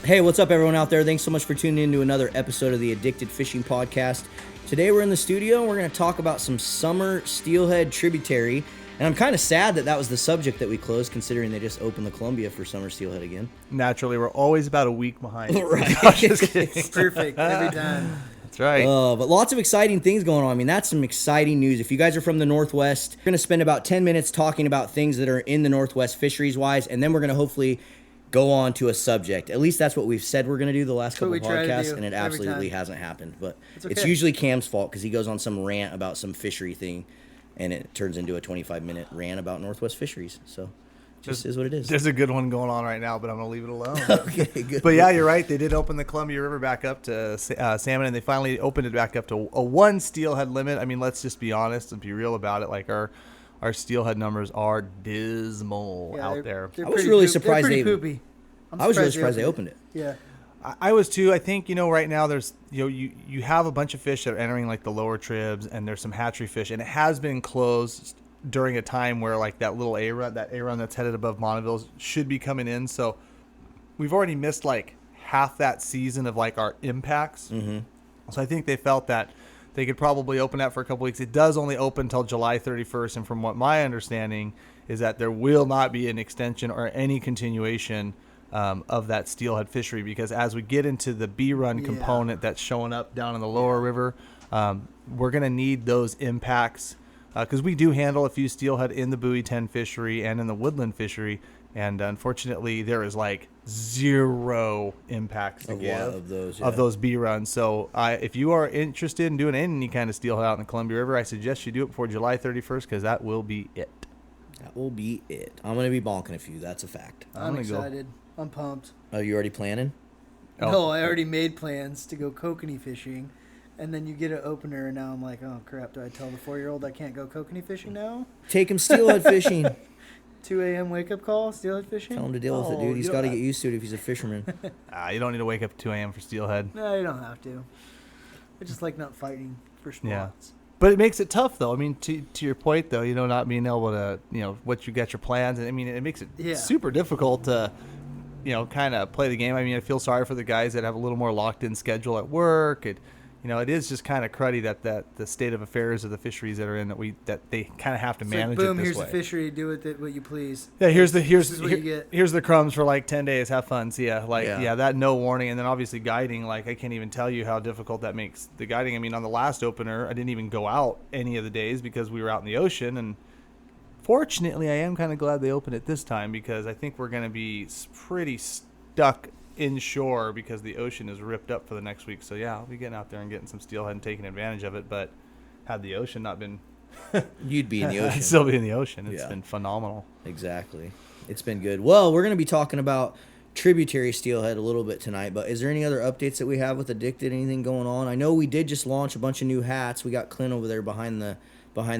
Hey, what's up, everyone out there? Thanks so much for tuning in to another episode of the Addicted Fishing Podcast. Today we're in the studio and we're going to talk about some summer steelhead tributary. And I'm kind of sad that was the subject that we closed, considering they just opened the Columbia for summer steelhead again. Naturally, we're always about a week behind. Right. It's perfect every time. That's right. But lots of exciting things going on. I mean, that's some exciting news. If you guys are from the Northwest, we're going to spend about 10 minutes talking about things that are in the Northwest fisheries-wise, and then we're going to hopefully go on to a subject. At least that's what we've said we're going to do the last couple of podcasts, and it absolutely hasn't happened. But it's usually Cam's fault because he goes on some rant about some fishery thing, and it turns into a 25-minute rant about Northwest fisheries. So just is what it is. There's a good one going on right now, but I'm going to leave it alone. Okay, good. But yeah, you're right. They did open the Columbia River back up to salmon, and they finally opened it back up to a one steelhead limit. I mean, let's just be honest and be real about it. Like our steelhead numbers are dismal out there. I was really surprised they poopy. I was really surprised they opened it. Yeah. I was too. I think, right now there's, you have a bunch of fish that are entering like the lower tribs, and there's some hatchery fish, and it has been closed during a time where like that little A-run that's headed above Monteville should be coming in. So we've already missed like half that season of like our impacts. Mm-hmm. So I think they felt that they could probably open that for a couple weeks. It does only open until July 31st. And from what my understanding is that there will not be an extension or any continuation of that steelhead fishery, because as we get into the B-run component that's showing up down in the lower river, we're going to need those impacts because we do handle a few steelhead in the buoy 10 fishery and in the woodland fishery, and unfortunately there is like zero impacts to give of those B-runs. So if you are interested in doing any kind of steelhead out in the Columbia River, I suggest you do it before July 31st because that will be it. That will be it. I'm going to be bonking a few. That's a fact. I'm excited. I'm pumped. Oh, you already planning? No, I already made plans to go kokanee fishing, and then you get an opener, and now I'm like, oh, crap, do I tell the 4-year-old I can't go kokanee fishing now? Take him steelhead fishing. 2 a.m. wake-up call, steelhead fishing? Tell him to deal with it, dude. He's got to get used to it if he's a fisherman. You don't need to wake up at 2 a.m. for steelhead. No, you don't have to. I just like not fighting for spots. Yeah. But it makes it tough, though. I mean, to your point, though, not being able to, what you got your plans. And I mean, it makes it super difficult to, kind of play the game. I mean, I feel sorry for the guys that have a little more locked-in schedule at work. It is just kind of cruddy that the state of affairs of the fisheries that are in that they kind of have to manage like, boom, it this way. Here's the fishery. Do with it what you please. Yeah, here's the crumbs for like 10 days. Have fun. See ya. That no warning, and then obviously guiding. Like I can't even tell you how difficult that makes the guiding. I mean, on the last opener, I didn't even go out any of the days because we were out in the ocean, and fortunately, I am kind of glad they opened it this time because I think we're going to be pretty stuck inshore because the ocean is ripped up for the next week. So yeah, I'll be getting out there and getting some steelhead and taking advantage of it. But had the ocean not been, you'd be in the ocean. I'd still be in the ocean. It's been phenomenal. Exactly. It's been good. Well, we're going to be talking about tributary steelhead a little bit tonight, but is there any other updates that we have with Addicted? Anything going on? I know we did just launch a bunch of new hats. We got Clint over there behind the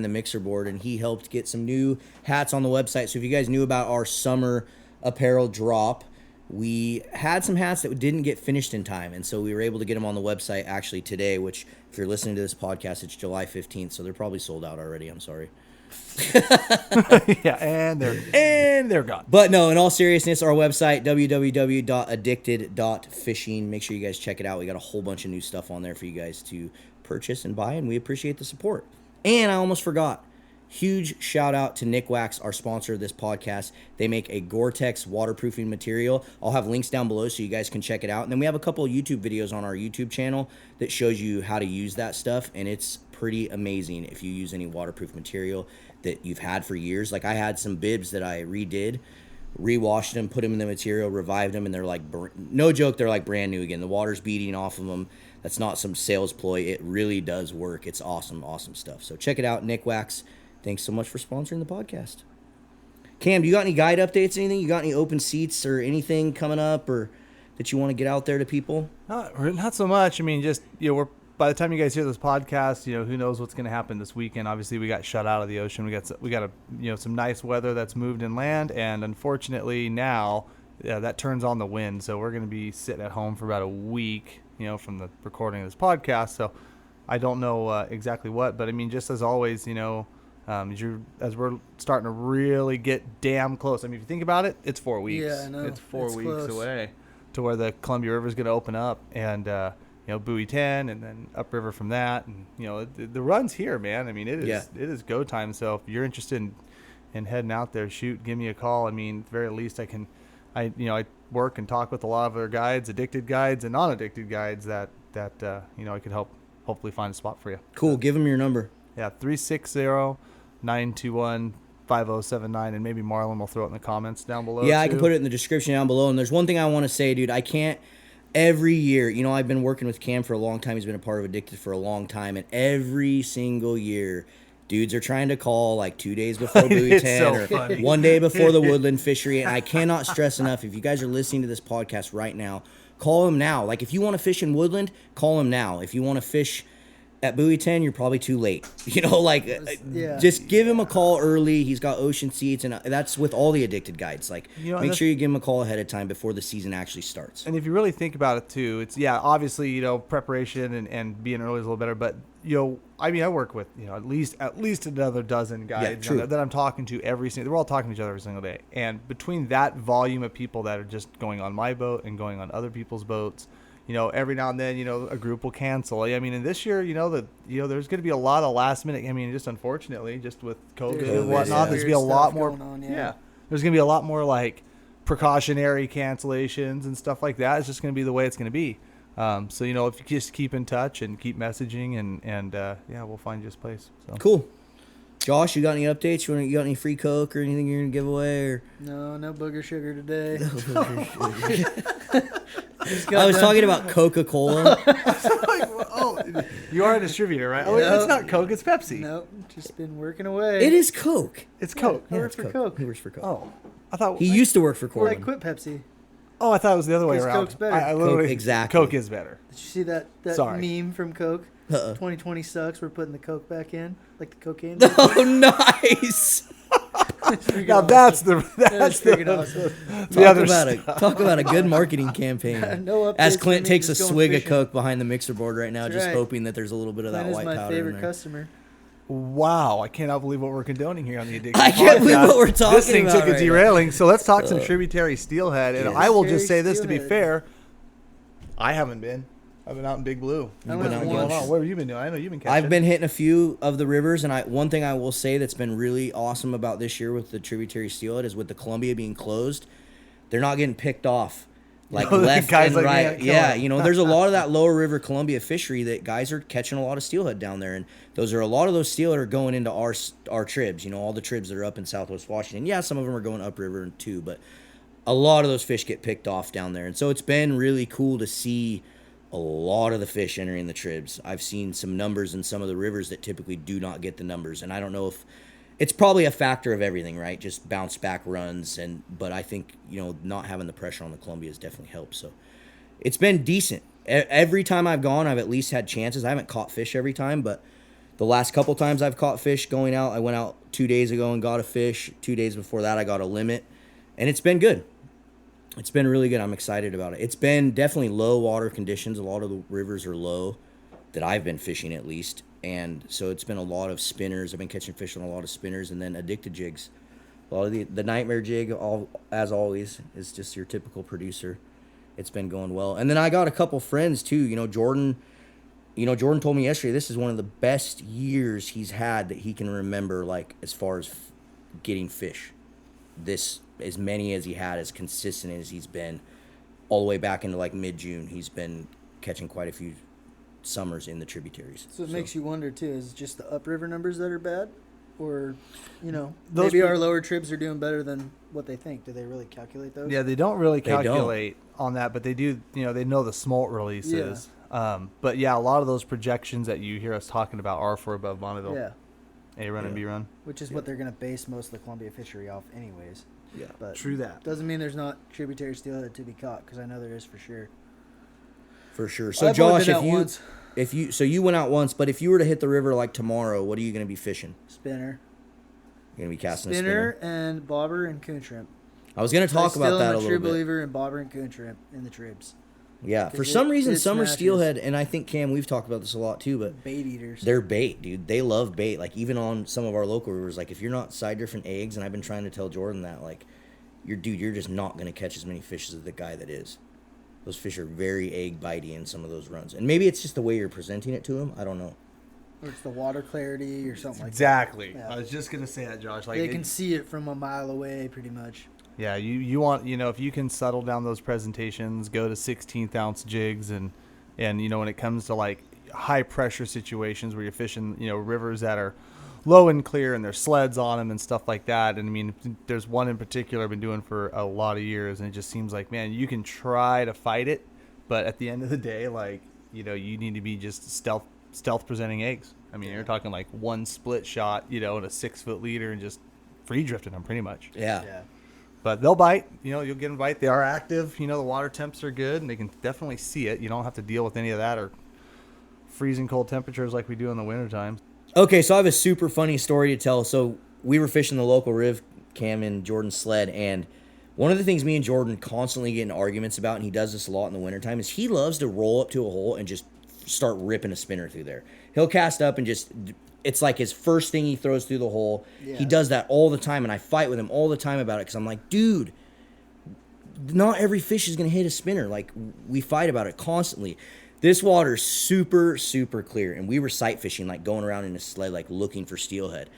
mixer board, and he helped get some new hats on the website. So if you guys knew about our summer apparel drop, we had some hats that didn't get finished in time, and so we were able to get them on the website actually today, which if you're listening to this podcast, it's July 15th, so they're probably sold out already. I'm sorry. Yeah, and they're gone. But no, in all seriousness, our website, www.addicted.fishing. Make sure you guys check it out. We got a whole bunch of new stuff on there for you guys to purchase and buy, and we appreciate the support. And I almost forgot. Huge shout out to Nick Wax, our sponsor of this podcast. They make a Gore-Tex waterproofing material. I'll have links down below so you guys can check it out. And then we have a couple of YouTube videos on our YouTube channel that shows you how to use that stuff. And it's pretty amazing if you use any waterproof material that you've had for years. Like I had some bibs that I redid, rewashed them, put them in the material, revived them, and they're like, no joke, they're like brand new again. The water's beating off of them. That's not some sales ploy. It really does work. It's awesome, awesome stuff. So check it out, Nick Wax. Thanks so much for sponsoring the podcast. Cam, do you got any guide updates, anything? You got any open seats or anything coming up or that you want to get out there to people? Not so much. I mean, just, we're by the time you guys hear this podcast, who knows what's going to happen this weekend. Obviously, we got shut out of the ocean. We got some nice weather that's moved inland, and unfortunately now that turns on the wind. So we're going to be sitting at home for about a week, from the recording of this podcast. So I don't know exactly what, but I mean, just as always, as we're starting to really get damn close. I mean, if you think about it, it's 4 weeks. Yeah, I know. It's 4 weeks close. away. to where the Columbia River is going to open up, and buoy 10, and then upriver from that, and the run's here, man. I mean, it is go time. So if you're interested in heading out there, give me a call. I mean, at the very least, I work and talk with a lot of other guides, addicted guides and non-addicted guides that I could hopefully find a spot for you. Cool. Give them your number. Yeah, 360-921-5079, and maybe Marlon will throw it in the comments down below. Yeah, too. I can put it in the description down below. And there's one thing I want to say, dude. I can't. Every year, I've been working with Cam for a long time. He's been a part of Addicted for a long time, and every single year, dudes are trying to call like 2 days before buoy 10 or funny. 1 day before the woodland fishery. And I cannot stress enough, if you guys are listening to this podcast right now, call him now. Like, if you want to fish in woodland, call him now. If you want to fish at buoy 10, you're probably too late. Just give him a call early. He's got ocean seats, and that's with all the addicted guides. Like, make sure you give him a call ahead of time before the season actually starts. And if you really think about it too, it's obviously preparation and being early is a little better, but I work with at least another dozen guides that I'm talking to every single. They're all talking to each other every single day, and between that volume of people that are just going on my boat and going on other people's boats, every now and then, a group will cancel. I mean, and this year, there's going to be a lot of last minute. I mean, just unfortunately, just with COVID and whatnot, there's going to be a lot more. There's going to be a lot more like precautionary cancellations and stuff like that. It's just going to be the way it's going to be. So if you just keep in touch and keep messaging, and we'll find you a place. So. Cool. Josh, you got any updates? You got any free Coke or anything you're gonna give away? Or no booger sugar today. I was talking about Coca-Cola. You are a distributor, right? Oh, it's not Coke, it's Pepsi. Nope, just been working away. It is Coke. It's Coke. I work for Coke. He works for Coke. Oh, I thought he used to work for Well, I Corwin. quit Pepsi. Oh, I thought it was the other way Because around. Coke's better. I literally, Coke, exactly. Coke is better. Did you see that meme from Coke? 2020 sucks. We're putting the Coke back in, like the cocaine. Oh, nice. Now that's the other stuff. Talk about a good marketing campaign. No updates As for Clint me, takes a just going swig of fishing. Coke behind the mixer board right now, That's just right. hoping that there's a little bit of that That is white my powder favorite in there. customer. Wow, I cannot believe what we're condoning here on the Addiction I can't believe what we're talking This thing about took a right derailing. So let's talk some tributary steelhead. And Yeah. I will just say Tributary this to be steelhead. fair. I haven't been. I've been out in Big Blue. I You've went been out once. once. What have you been doing? I know you've been catching. I've been hitting a few of the rivers, and one thing I will say that's been really awesome about this year with the tributary steelhead is with the Columbia being closed, they're not getting picked off like The left guys and like me right. that kill Yeah, it. there's a lot of that lower river Columbia fishery that guys are catching a lot of steelhead down there, and a lot of those steelhead are going into our tribs. All the tribs that are up in Southwest Washington. Yeah, some of them are going upriver too, but a lot of those fish get picked off down there, and so it's been really cool to see a lot of the fish entering the tribs. I've seen some numbers in some of the rivers that typically do not get the numbers, and I don't know if it's probably a factor of everything, right? Just bounce back runs, but I think not having the pressure on the Columbia has definitely helped. So it's been decent. Every time I've gone, I've at least had chances. I haven't caught fish every time, but the last couple times I've caught fish going out, I went out 2 days ago and got a fish. 2 days before that, I got a limit, and it's been good. It's been really good. I'm excited about it. It's been definitely low water conditions. A lot of the rivers are low that I've been fishing at least. And so it's been a lot of spinners. I've been catching fish on a lot of spinners and then addicted jigs. A lot of the nightmare jig, as always, is just your typical producer. It's been going well. And then I got a couple friends too. Jordan told me yesterday this is one of the best years he's had that he can remember, like as far as getting fish. This as many as he had, as consistent as he's been, all the way back into like mid-June. He's been catching quite a few summers in the tributaries. So it makes you wonder too, is it just the upriver numbers that are bad? Or, Those maybe our lower tribs are doing better than what they think. Do they really calculate those? Yeah, they don't really They don't. calculate on that, but they do. They know the smolt releases. But yeah, a lot of those projections that you hear us talking about are for above Bonneville. Yeah. A run and B run. Which is what they're going to base most of the Columbia fishery off anyways. Yeah, But True that. doesn't mean there's not tributary steelhead to be caught, because I know there is for sure. for sure. So I've only Josh, been out once. so you went out once, but if you were to hit the river like tomorrow, what are you going to be fishing? Spinner. You're going to be casting a Spinner spinner. and bobber and coon shrimp. I was going to talk about that a I'm a little true bit. believer in bobber and coon shrimp in the tribs. Yeah, for 'Cause some reason, it summer smashes. steelhead, and I think Cam, we've talked about this a lot too, but Bait eaters. they're bait, dude. They love bait. Like even on some of our local rivers, like if you're not side drifting eggs, and I've been trying to tell Jordan that, like, you're just not gonna catch as many fish as the guy that is. Those fish are very egg bitey in some of those runs, and maybe it's just the way you're presenting it to them. I don't know. Or it's the water clarity or something like Exactly. that. I was just gonna say that, Josh. Like They can see it from a mile away, pretty much. Yeah, you want, if you can settle down those presentations, go to 16th ounce jigs, and when it comes to like high pressure situations where you're fishing, rivers that are low and clear and there's sleds on them and stuff like that. And I mean, there's one in particular I've been doing for a lot of years, and it just seems like, man, you can try to fight it, but at the end of the day, like, you need to be just stealth presenting eggs. I mean, you're talking like one split shot, and a 6 foot leader and just free drifting them pretty much. Yeah. But they'll bite. You'll get them bite. They are active. The water temps are good, and they can definitely see it. You don't have to deal with any of that or freezing cold temperatures like we do in the wintertime. Okay, so I have a super funny story to tell. So we were fishing the local riv, Cam and Jordan's sled, and one of the things me and Jordan constantly get in arguments about, and he does this a lot in the wintertime, is he loves to roll up to a hole and just start ripping a spinner through there. He'll cast up and just... It's like his first thing he throws through the hole. Yeah. He does that all the time, and I fight with him all the time about it because I'm like, dude, not every fish is going to hit a spinner. Like, we fight about it constantly. This water's super, super clear, and we were sight fishing, like going around in a sled, like looking for steelhead.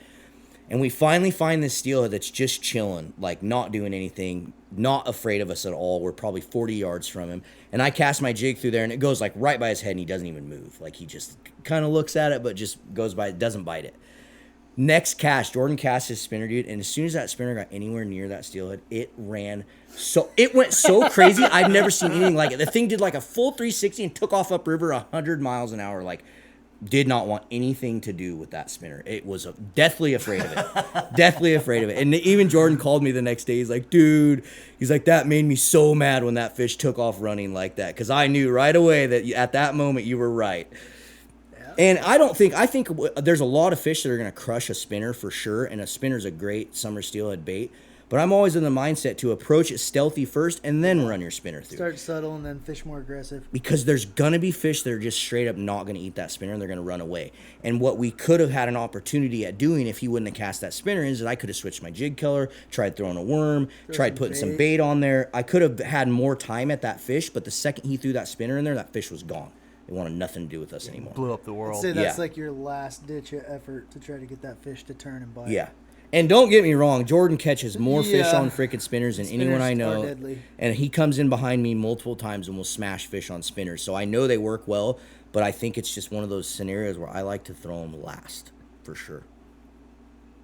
And we finally find this steelhead that's just chilling, like not doing anything, not afraid of us at all. We're probably 40 yards from him. And I cast my jig through there, and it goes like right by his head, and he doesn't even move. Like, he just kind of looks at it, but just goes by it, doesn't bite it. Next cast, Jordan cast his spinner, dude, and as soon as that spinner got anywhere near that steelhead, it went so crazy. I've never seen anything like it. The thing did like a full 360 and took off upriver 100 miles an hour, like, did not want anything to do with that spinner. It was deathly afraid of it. Deathly afraid of it. And even Jordan called me the next day. He's like, dude, that made me so mad when that fish took off running like that. Because I knew right away that at that moment you were right. Yeah. And I think there's a lot of fish that are going to crush a spinner for sure. And a spinner's a great summer steelhead bait. But I'm always in the mindset to approach it stealthy first and then run your spinner through. Start subtle and then fish more aggressive. Because there's going to be fish that are just straight up not going to eat that spinner, and they're going to run away. And what we could have had an opportunity at doing if he wouldn't have cast that spinner is that I could have switched my jig color, tried throwing a worm, tried putting some bait on there. I could have had more time at that fish, but the second he threw that spinner in there, that fish was gone. It wanted nothing to do with us anymore. Blew up the world. I'd say that's like your last ditch effort to try to get that fish to turn and bite. Yeah. And don't get me wrong, Jordan catches more fish on frickin' spinners than anyone I know. And he comes in behind me multiple times and will smash fish on spinners. So I know they work well, but I think it's just one of those scenarios where I like to throw them last, for sure.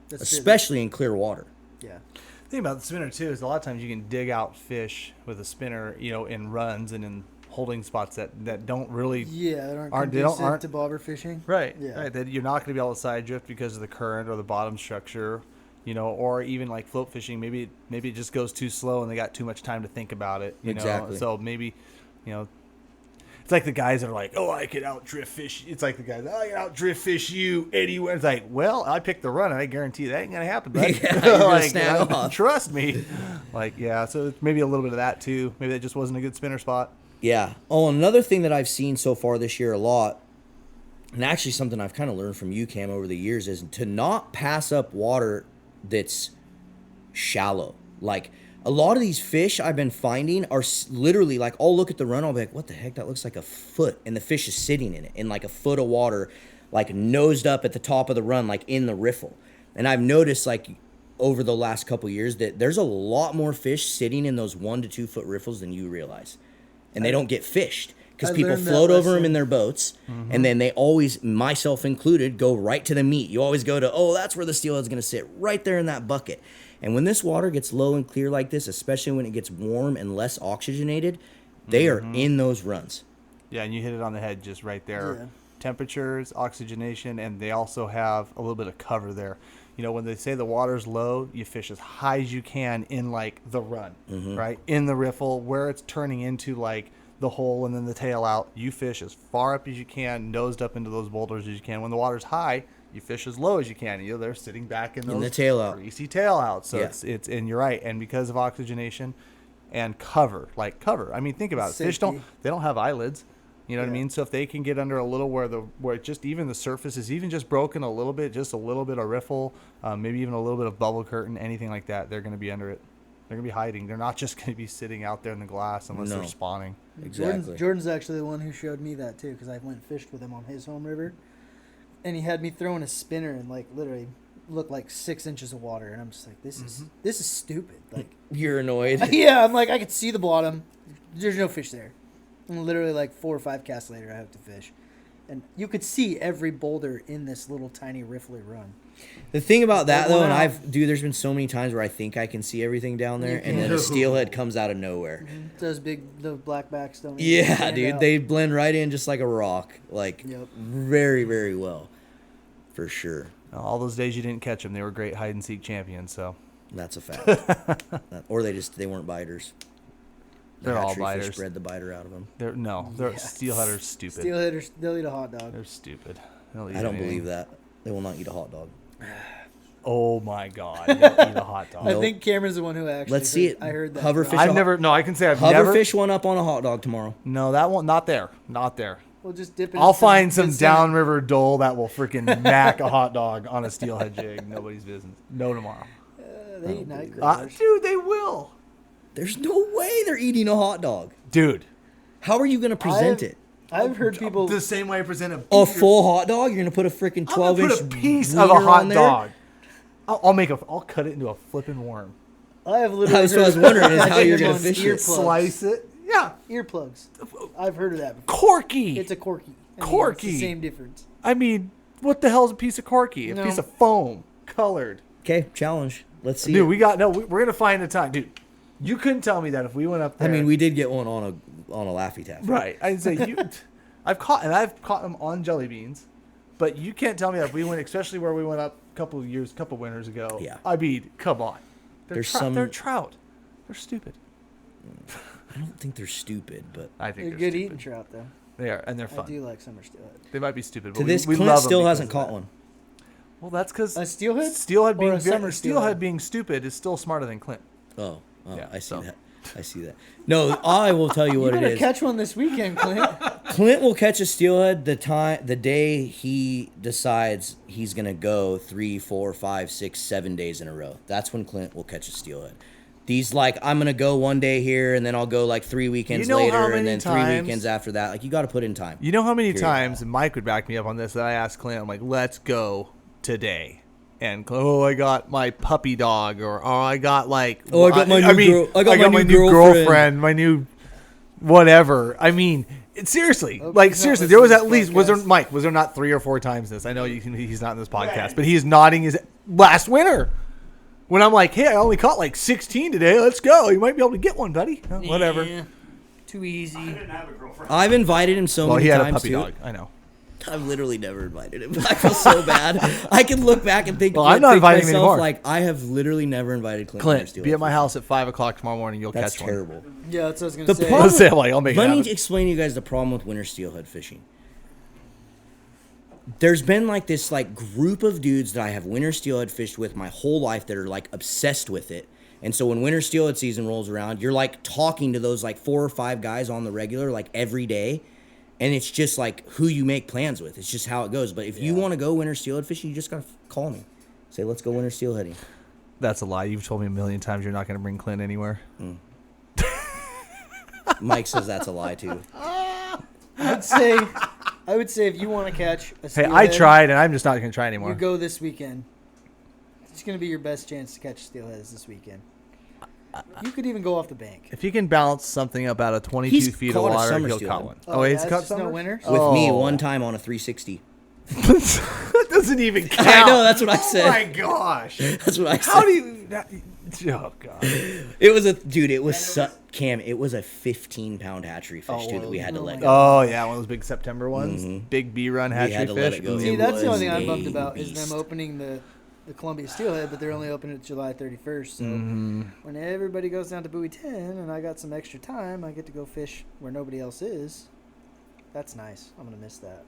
Especially in clear water. Yeah. The thing about the spinner, too, is a lot of times you can dig out fish with a spinner, in runs and in holding spots that don't really that aren't conducive to bobber fishing. Right. Yeah. Right. That you're not going to be able to side drift because of the current or the bottom structure, or even like float fishing. Maybe it just goes too slow and they got too much time to think about it. Exactly. So maybe, it's like the guys that are like, oh, I could out drift fish. It's like the guys, oh, I can out drift fish you anywhere. It's like, well, I picked the run and I guarantee that ain't going to happen. Right? Yeah, trust me. So it's maybe a little bit of that too. Maybe that just wasn't a good spinner spot. Yeah. Oh, another thing that I've seen so far this year a lot, and actually something I've kind of learned from you, Cam, over the years, is to not pass up water that's shallow. Like, a lot of these fish I've been finding are literally, like, I'll look at the run, I'll be like, what the heck? That looks like a foot. And the fish is sitting in it, in like a foot of water, like nosed up at the top of the run, like in the riffle. And I've noticed, like, over the last couple years that there's a lot more fish sitting in those 1 to 2 foot riffles than you realize. And they don't get fished because people float over them in their boats. Mm-hmm. And then they always, myself included, go right to the meat. You always go to, that's where the steelhead's going to sit, right there in that bucket. And when this water gets low and clear like this, especially when it gets warm and less oxygenated, they are in those runs. Yeah, and you hit it on the head just right there. Yeah. Temperatures, oxygenation, and they also have a little bit of cover there. When they say the water's low, you fish as high as you can in, like, the run, right? In the riffle, where it's turning into, like, the hole and then the tail out. You fish as far up as you can, nosed up into those boulders as you can. When the water's high, you fish as low as you can. They're sitting back in those the tail out. Greasy tail out. So it's and you're right. And because of oxygenation and cover. I mean, think about it. Fish don't have eyelids. You know what I mean? So if they can get under a little where just even the surface is even just broken a little bit, just a little bit of riffle, maybe even a little bit of bubble curtain, anything like that, they're going to be under it. They're gonna be hiding. They're not just gonna be sitting out there in the glass unless No. they're spawning. Exactly. Jordan's actually the one who showed me that too, because I went and fished with him on his home river, and he had me throwing a spinner and like literally looked like 6 inches of water, and I'm just like, this is stupid. Like, You're annoyed. yeah, I'm like, I could see the bottom. There's no fish there. And literally like 4 or 5 casts later, I hooked a fish, and you could see every boulder in this little tiny riffly run. The thing about that though, and Wow. there's been so many times where I think I can see everything down there, and then a steelhead comes out of nowhere. Those the blackbacks don't. even Yeah, stand dude, out. they blend right in just like a rock, like Yep. very, very well, for sure. All those days you didn't catch them, they were great hide and seek champions. So That's a fact. Or they weren't biters. The they're all hatchery fish biters. Spread the biter out of them. They're Yeah. steelhead are stupid. Steelheaders, they'll eat a hot dog. They're stupid. They'll eat I don't anything. believe that. They will not eat a hot dog. Oh my god, they'll eat a hot dog. I Nope. think Cameron's the one who actually. Let's see it. I heard that. Hoverfish. I've never. No, I can say I've never. Hoverfish one up on a hot dog tomorrow. No, that one. Not there. Not there. We'll just dip it. I'll in find some good salmon. downriver dole that will freaking mac a hot dog on a steelhead jig. Nobody's business. No tomorrow. They eat night crawlers. Dude, they will. There's no way they're eating a hot dog. Dude, How are you going to present it? I've heard people. the same way I present a A full hot dog? You're going to put a freaking I'm gonna 12-inch put a piece of a wiener hot on there? dog. I'll cut it into a flipping worm. I have literally. That's what I was wondering is how heard you're going to on fish it. earplugs. Slice it. Yeah. Earplugs. I've heard of that before. Corky. It's a corky. I mean, Corky. It's the same difference. I mean, what the hell is a piece of corky? A No. piece of foam, colored. Okay, challenge. Let's see. Dude, it. we're gonna find a time, dude. You couldn't tell me that if we went up there. I mean, we did get one on a Laffy Taffy. right. I'd say you. I've caught them on jelly beans, but you can't tell me that if we went, especially where we went up a couple winters ago. Yeah. I mean, come on. They're There's trout. They're stupid. I don't think they're stupid, but I think They're they're good stupid. eating trout though. They are, and they're I fun. do like summer steelhead. They might be stupid, but to this, we Clint love them still because hasn't of caught that. one. Well, that's because A steelhead? steelhead Or being a summer steelhead being stupid is still smarter than Clint. Oh, Yeah, I see so. that. I see that. No, I will tell you what You it better is. catch one this weekend, Clint. Clint will catch a steelhead the day he decides he's gonna go 3, 4, 5, 6, 7 days in a row. That's when Clint will catch a steelhead. These I'm gonna go one day here and then I'll go like 3 weekends You know how later and many then 3 times- weekends after that. Like you got to put in time. You know how many Period. times, and Mike would back me up on this, that I asked Clint, I'm like, let's go today. And, I got my puppy dog, or, I got like... Oh, I got my new new girlfriend. my new whatever. I mean, seriously, Hope like, he's not seriously, there was listening at to this least, podcast. was there not 3 or 4 times this? I know he's not in this podcast, but he's nodding his last winter. When I'm like, hey, I only caught like 16 today. Let's go. You might be able to get one, buddy. Oh, whatever. Yeah, too easy. didn't have a girlfriend. I've invited him so Well, many he had times a puppy too. dog. I know. I've literally never invited him. I feel so bad. I can look back and think. Well, I'm not think inviting him myself, anymore. Like I have literally never invited Clint. Clint, be at my house at 5 o'clock tomorrow morning. You'll That's catch terrible. Yeah, that's what I was gonna The say. problem- one. Say, like, I'll make it Let me happen. explain to you guys the problem with winter steelhead fishing. There's been like this group of dudes that I have winter steelhead fished with my whole life that are like obsessed with it. And so when winter steelhead season rolls around, you're like talking to those like 4 or 5 guys on the regular like every day. And it's just like who you make plans with. It's just how it goes. But if you want to go winter steelhead fishing, you just got to call me. Say, let's go winter steelheading. That's a lie. You've told me a million times you're not going to bring Clint anywhere. Mike says that's a lie too. I would say if you want to catch a Hey, steelhead, I tried, and I'm just not going to try You anymore. go this weekend. It's going to be your best chance to catch steelheads this weekend. You could even go off the bank. If he can bounce something up out of 22 He's feet of caught a water, summer he'll steelhead. caught one. Oh, he's yeah, caught it's just no summer? winner? With me Oh. one time on a 360. That doesn't even count. I know, that's what I Oh said. my gosh. That's what I said. How do you... Oh, God. It was Cam, it was a 15-pound hatchery fish, too, that we had to oh let my go. Oh, yeah, one of those big September ones. Big B-run had hatchery to let fish. it go. See, It that's the only was thing I'm bummed a about is beast. them opening the Columbia Steelhead, but they're only opening it July 31st. So when everybody goes down to Buoy 10 and I got some extra time, I get to go fish where nobody else is. That's nice. I'm going to miss that.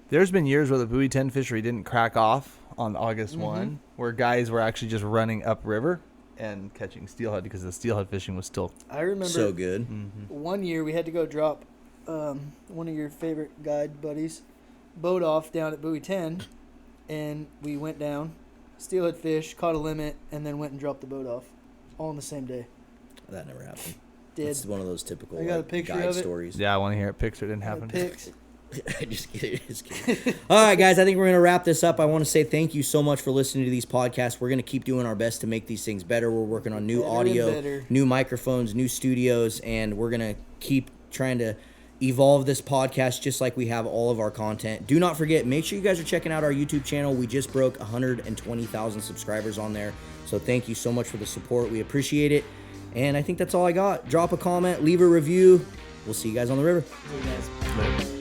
There's been years where the Buoy 10 fishery didn't crack off on August 1, where guys were actually just running upriver and catching steelhead because the steelhead fishing was still... I remember So good. one year we had to go drop one of your favorite guide buddies boat off down at Buoy 10, and we went down, steelhead fish, caught a limit, and then went and dropped the boat off. all on the same day. That never happened. Did. It's one of those typical I got a picture guide of it. stories. Yeah, I want to hear it. Picture it didn't happen. Pics. Just kidding. All right, guys, I think we're going to wrap this up. I want to say thank you so much for listening to these podcasts. We're going to keep doing our best to make these things better. We're working on new Better and audio, better. new microphones, new studios, and we're going to keep trying to evolve this podcast just like we have all of our content. Do not forget, make sure you guys are checking out our YouTube channel. We just broke 120,000 subscribers on there. So thank you so much for the support. We appreciate it. And I think that's all I got. Drop a comment, leave a review. We'll see you guys on the river. See you guys. Later.